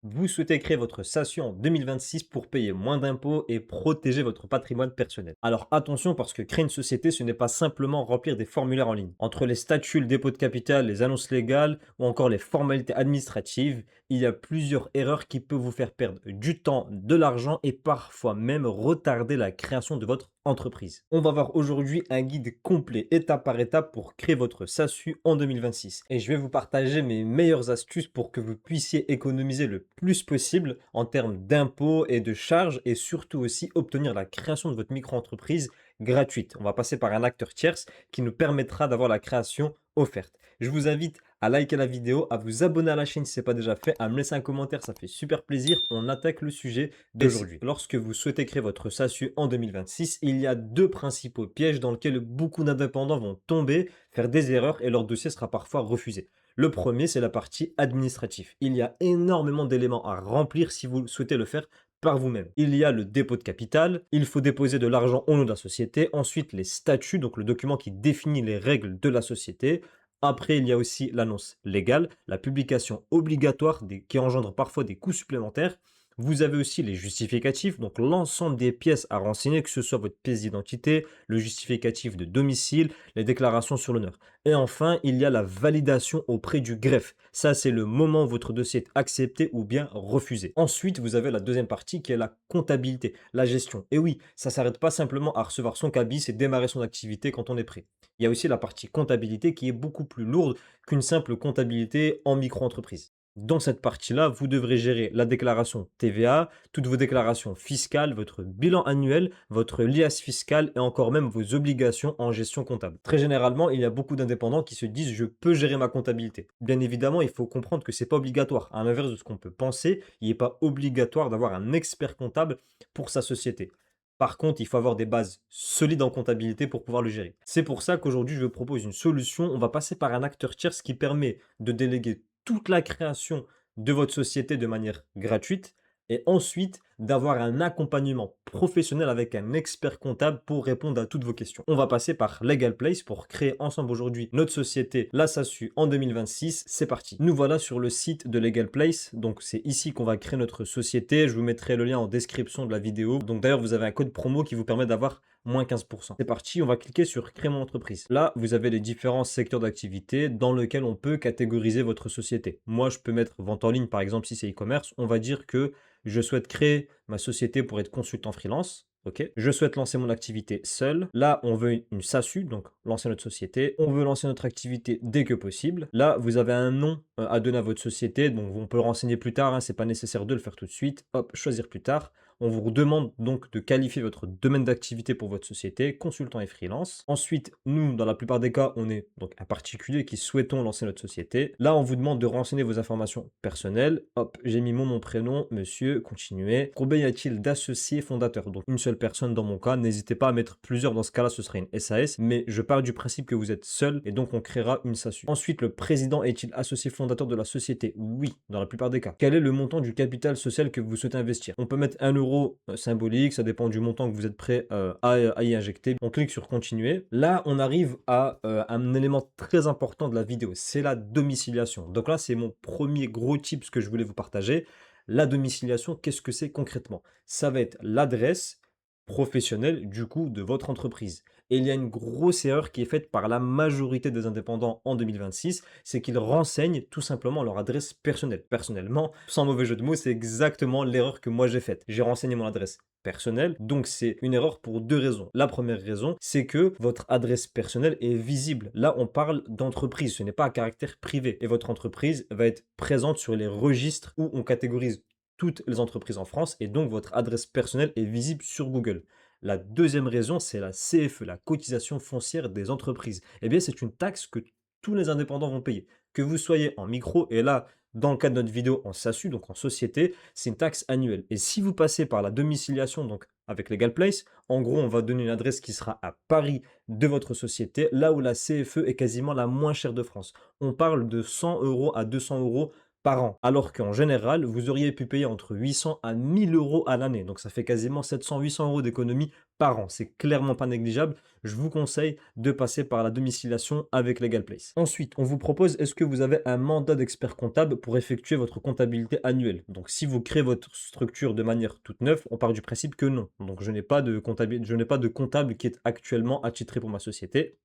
Vous souhaitez créer votre SASU en 2026 pour payer moins d'impôts et protéger votre patrimoine personnel. Alors attention parce que créer une société, ce n'est pas simplement remplir des formulaires en ligne. Entre les statuts, le dépôt de capital, les annonces légales ou encore les formalités administratives, il y a plusieurs erreurs qui peuvent vous faire perdre du temps, de l'argent et parfois même retarder la création de votre entreprise. On va voir aujourd'hui un guide complet étape par étape pour créer votre SASU en 2026. Et je vais vous partager mes meilleures astuces pour que vous puissiez économiser le plus possible en termes d'impôts et de charges et surtout aussi obtenir la création de votre micro-entreprise gratuite. On va passer par un acteur tierce qui nous permettra d'avoir la création offerte. Je vous invite à liker la vidéo, à vous abonner à la chaîne si ce n'est pas déjà fait, à me laisser un commentaire, ça fait super plaisir. On attaque le sujet d'aujourd'hui. Lorsque vous souhaitez créer votre SASU en 2026, il y a deux principaux pièges dans lesquels beaucoup d'indépendants vont tomber, faire des erreurs et leur dossier sera parfois refusé. Le premier, c'est la partie administrative. Il y a énormément d'éléments à remplir si vous souhaitez le faire par vous-même. Il y a le dépôt de capital, il faut déposer de l'argent au nom de la société, ensuite les statuts, donc le document qui définit les règles de la société. Après, il y a aussi l'annonce légale, la publication obligatoire qui engendre parfois des coûts supplémentaires. Vous avez aussi les justificatifs, donc l'ensemble des pièces à renseigner, que ce soit votre pièce d'identité, le justificatif de domicile, les déclarations sur l'honneur. Et enfin, il y a la validation auprès du greffe. Ça, c'est le moment où votre dossier est accepté ou bien refusé. Ensuite, vous avez la deuxième partie qui est la comptabilité, la gestion. Et oui, ça ne s'arrête pas simplement à recevoir son cabis et démarrer son activité quand on est prêt. Il y a aussi la partie comptabilité qui est beaucoup plus lourde qu'une simple comptabilité en micro-entreprise. Dans cette partie-là, vous devrez gérer la déclaration TVA, toutes vos déclarations fiscales, votre bilan annuel, votre liasse fiscale et encore même vos obligations en gestion comptable. Très généralement, il y a beaucoup d'indépendants qui se disent je peux gérer ma comptabilité. Bien évidemment, il faut comprendre que c'est pas obligatoire. À l'inverse de ce qu'on peut penser, il n'est pas obligatoire d'avoir un expert comptable pour sa société. Par contre, il faut avoir des bases solides en comptabilité pour pouvoir le gérer. C'est pour ça qu'aujourd'hui, je vous propose une solution. On va passer par un acteur tiers, ce qui permet de déléguer toute la création de votre société de manière gratuite et ensuite d'avoir un accompagnement professionnel avec un expert comptable pour répondre à toutes vos questions. On va passer par Legal Place pour créer ensemble aujourd'hui notre société, la SASU en 2026. C'est parti. Nous voilà sur le site de Legal Place. Donc c'est ici qu'on va créer notre société. Je vous mettrai le lien en description de la vidéo. Donc d'ailleurs, vous avez un code promo qui vous permet d'avoir moins 15%. C'est parti, on va cliquer sur créer mon entreprise. Là, vous avez les différents secteurs d'activité dans lesquels on peut catégoriser votre société. Moi, je peux mettre vente en ligne, par exemple, si c'est e-commerce. On va dire que je souhaite créer ma société pour être consultant freelance. Ok. Je souhaite lancer mon activité seul. Là, on veut une SASU, donc lancer notre société. On veut lancer notre activité dès que possible. Là, vous avez un nom à donner à votre société, donc on peut le renseigner plus tard. Hein, c'est pas nécessaire de le faire tout de suite. Hop, choisir plus tard. On vous demande donc de qualifier votre domaine d'activité pour votre société, consultant et freelance. Ensuite, nous, dans la plupart des cas, on est donc un particulier qui souhaitons lancer notre société. Là, on vous demande de renseigner vos informations personnelles. Hop, j'ai mis mon nom, prénom, monsieur, continuez. Combien y a-t-il d'associés fondateurs? Donc une seule personne dans mon cas. N'hésitez pas à mettre plusieurs. Dans ce cas-là, ce sera une SAS. Mais je pars du principe que vous êtes seul et donc on créera une SASU. Ensuite, le président est-il associé fondateur de la société? Oui, dans la plupart des cas. Quel est le montant du capital social que vous souhaitez investir? On peut mettre 1 € symbolique, ça dépend du montant que vous êtes prêt à y injecter. On clique sur continuer. Là, on arrive à un élément très important de la vidéo, c'est la domiciliation. Donc là, c'est mon premier gros tip que je voulais vous partager. La domiciliation, qu'est-ce que c'est concrètement? Ça va être l'adresse professionnelle du coup de votre entreprise. Et il y a une grosse erreur qui est faite par la majorité des indépendants en 2026, c'est qu'ils renseignent tout simplement leur adresse personnelle. Personnellement, sans mauvais jeu de mots, c'est exactement l'erreur que moi j'ai faite. J'ai renseigné mon adresse personnelle, donc c'est une erreur pour deux raisons. La première raison, c'est que votre adresse personnelle est visible. Là, on parle d'entreprise, ce n'est pas à caractère privé. Et votre entreprise va être présente sur les registres où on catégorise toutes les entreprises en France et donc votre adresse personnelle est visible sur Google. La deuxième raison, c'est la CFE, la cotisation foncière des entreprises. Eh bien, c'est une taxe que tous les indépendants vont payer. Que vous soyez en micro, et là, dans le cas de notre vidéo en SASU, donc en société, c'est une taxe annuelle. Et si vous passez par la domiciliation, donc avec Legal Place, en gros, on va donner une adresse qui sera à Paris de votre société, là où la CFE est quasiment la moins chère de France. On parle de 100 € à 200 € par an. Alors qu'en général, vous auriez pu payer entre 800 à 1000 euros à l'année. Donc ça fait quasiment 700-800 euros d'économie par an. C'est clairement pas négligeable. Je vous conseille de passer par la domiciliation avec Legal Place. Ensuite, on vous propose, est-ce que vous avez un mandat d'expert comptable pour effectuer votre comptabilité annuelle? Donc si vous créez votre structure de manière toute neuve, on part du principe que non. Donc je n'ai pas de comptable qui est actuellement attitré pour ma société.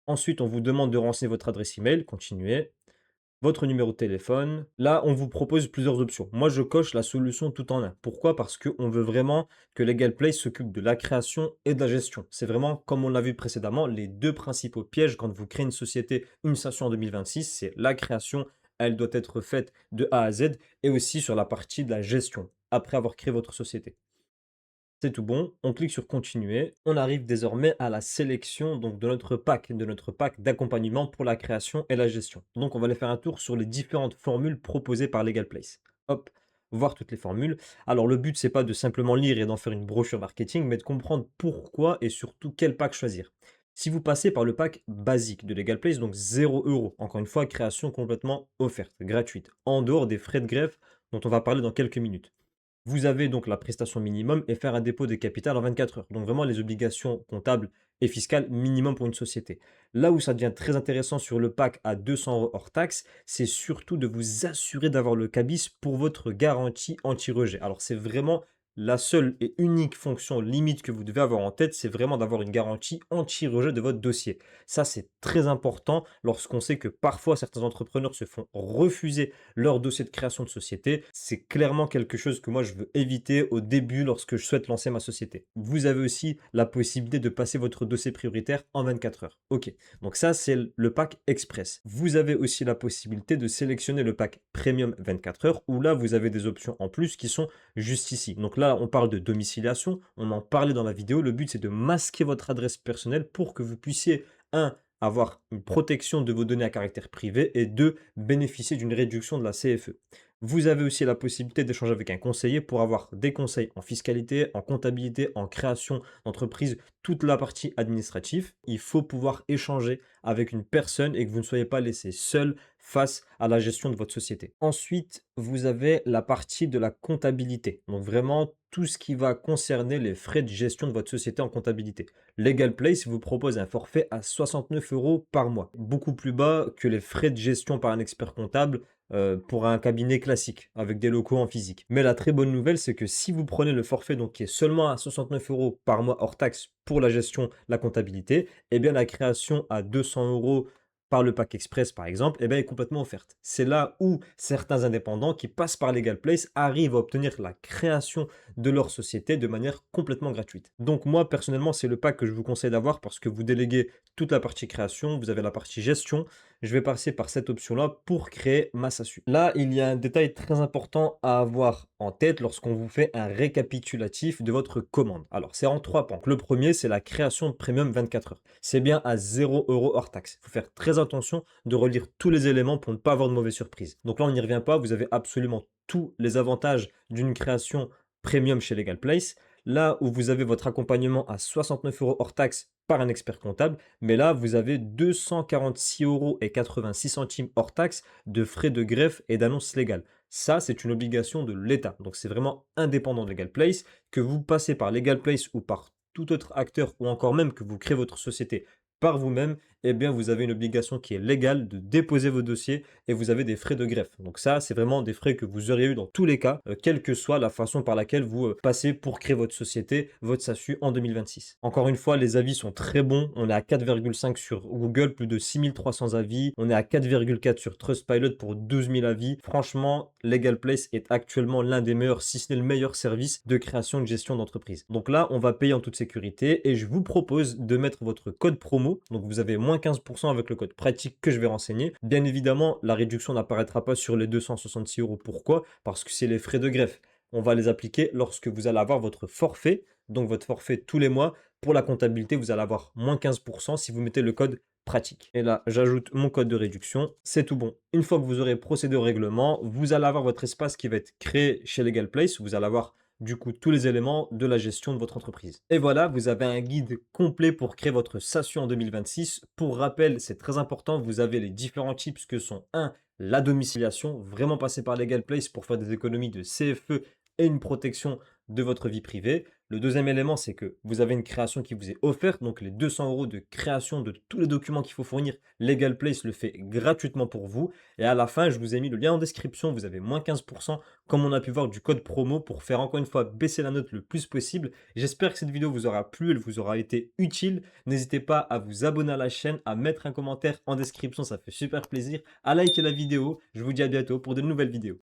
Ensuite, on vous demande de renseigner votre adresse email, continuez, votre numéro de téléphone. Là, on vous propose plusieurs options. Moi, je coche la solution tout en un. Pourquoi? Parce qu'on veut vraiment que Legal Place s'occupe de la création et de la gestion. C'est vraiment, comme on l'a vu précédemment, les deux principaux pièges quand vous créez une société, une station en 2026, c'est la création, elle doit être faite de A à Z, et aussi sur la partie de la gestion, après avoir créé votre société. C'est tout bon, on clique sur continuer. On arrive désormais à la sélection donc de notre pack d'accompagnement pour la création et la gestion. Donc on va aller faire un tour sur les différentes formules proposées par Legal Place. Hop, voir toutes les formules. Alors le but c'est pas de simplement lire et d'en faire une brochure marketing, mais de comprendre pourquoi et surtout quel pack choisir. Si vous passez par le pack basique de Legal Place, donc 0 euros, encore une fois, création complètement offerte, gratuite, en dehors des frais de greffe dont on va parler dans quelques minutes. Vous avez donc la prestation minimum et faire un dépôt de capital en 24 heures. Donc vraiment les obligations comptables et fiscales minimum pour une société. Là où ça devient très intéressant sur le pack à 200 euros hors taxe, c'est surtout de vous assurer d'avoir le cabis pour votre garantie anti-rejet. Alors c'est vraiment la seule et unique fonction limite que vous devez avoir en tête, c'est vraiment d'avoir une garantie anti-rejet de votre dossier. Ça, c'est très important lorsqu'on sait que parfois certains entrepreneurs se font refuser leur dossier de création de société. C'est clairement quelque chose que moi je veux éviter au début lorsque je souhaite lancer ma société. Vous avez aussi la possibilité de passer votre dossier prioritaire en 24 heures. Ok, donc ça c'est le pack express. Vous avez aussi la possibilité de sélectionner le pack premium 24 heures où là vous avez des options en plus qui sont juste ici. Donc là on parle de domiciliation, on en parlait dans la vidéo. Le but c'est de masquer votre adresse personnelle pour que vous puissiez, un, avoir une protection de vos données à caractère privé et deux, bénéficier d'une réduction de la CFE. Vous avez aussi la possibilité d'échanger avec un conseiller pour avoir des conseils en fiscalité, en comptabilité, en création d'entreprise, toute la partie administrative. Il faut pouvoir échanger avec une personne et que vous ne soyez pas laissé seul face à la gestion de votre société. Ensuite, vous avez la partie de la comptabilité. Donc vraiment tout ce qui va concerner les frais de gestion de votre société en comptabilité. Legal Place vous propose un forfait à 69 euros par mois, beaucoup plus bas que les frais de gestion par un expert comptable pour un cabinet classique avec des locaux en physique. Mais la très bonne nouvelle, c'est que si vous prenez le forfait donc qui est seulement à 69 euros par mois hors taxe pour la gestion, la comptabilité, eh bien la création à 200 euros par le pack express par exemple, eh bien, est complètement offerte. C'est là où certains indépendants qui passent par Legal Place arrivent à obtenir la création de leur société de manière complètement gratuite. Donc moi personnellement, c'est le pack que je vous conseille d'avoir parce que vous déléguez toute la partie création, vous avez la partie gestion. Je vais passer par cette option-là pour créer ma SASU. Là, il y a un détail très important à avoir en tête lorsqu'on vous fait un récapitulatif de votre commande. Alors, c'est en trois pans. Le premier, c'est la création de premium 24 heures. C'est bien à 0 euros hors taxe. Il faut faire très attention de relire tous les éléments pour ne pas avoir de mauvaises surprises. Donc là, on n'y revient pas. Vous avez absolument tous les avantages d'une création premium chez Legal Place. Là où vous avez votre accompagnement à 69 euros hors taxe par un expert comptable, mais là, vous avez 246,86 € hors taxe de frais de greffe et d'annonce légale. Ça, c'est une obligation de l'État. Donc, c'est vraiment indépendant de Legal Place. Que vous passez par Legal Place ou par tout autre acteur, ou encore même que vous créez votre société par vous-même, eh bien, vous avez une obligation qui est légale de déposer vos dossiers et vous avez des frais de greffe. Donc ça, c'est vraiment des frais que vous auriez eu dans tous les cas, quelle que soit la façon par laquelle vous passez pour créer votre société, votre SASU en 2026. Encore une fois, les avis sont très bons. On est à 4,5 sur Google, plus de 6300 avis. On est à 4,4 sur Trustpilot pour 12 000 avis. Franchement, Legal Place est actuellement l'un des meilleurs, si ce n'est le meilleur service de création et de gestion d'entreprise. Donc là, on va payer en toute sécurité et je vous propose de mettre votre code promo. Donc vous avez moins 15% avec le code pratique que je vais renseigner. Bien évidemment, la réduction n'apparaîtra pas sur les 266 euros. Pourquoi? Parce que c'est les frais de greffe. On va les appliquer lorsque vous allez avoir votre forfait, donc votre forfait tous les mois. Pour la comptabilité, vous allez avoir moins 15% si vous mettez le code pratique. Et là, j'ajoute mon code de réduction. C'est tout bon. Une fois que vous aurez procédé au règlement, vous allez avoir votre espace qui va être créé chez Legal Place. Vous allez avoir du coup tous les éléments de la gestion de votre entreprise. Et voilà, vous avez un guide complet pour créer votre SASU en 2026. Pour rappel, c'est très important, vous avez les différents tips que sont 1. la domiciliation, vraiment passer par Legal Place pour faire des économies de CFE et une protection de votre vie privée. Le deuxième élément, c'est que vous avez une création qui vous est offerte, donc les 200 € de création de tous les documents qu'il faut fournir, Legal Place le fait gratuitement pour vous. Et à la fin, je vous ai mis le lien en description, vous avez moins 15%, comme on a pu voir, du code promo pour faire encore une fois baisser la note le plus possible. J'espère que cette vidéo vous aura plu, elle vous aura été utile. N'hésitez pas à vous abonner à la chaîne, à mettre un commentaire en description, ça fait super plaisir, à liker la vidéo. Je vous dis à bientôt pour de nouvelles vidéos.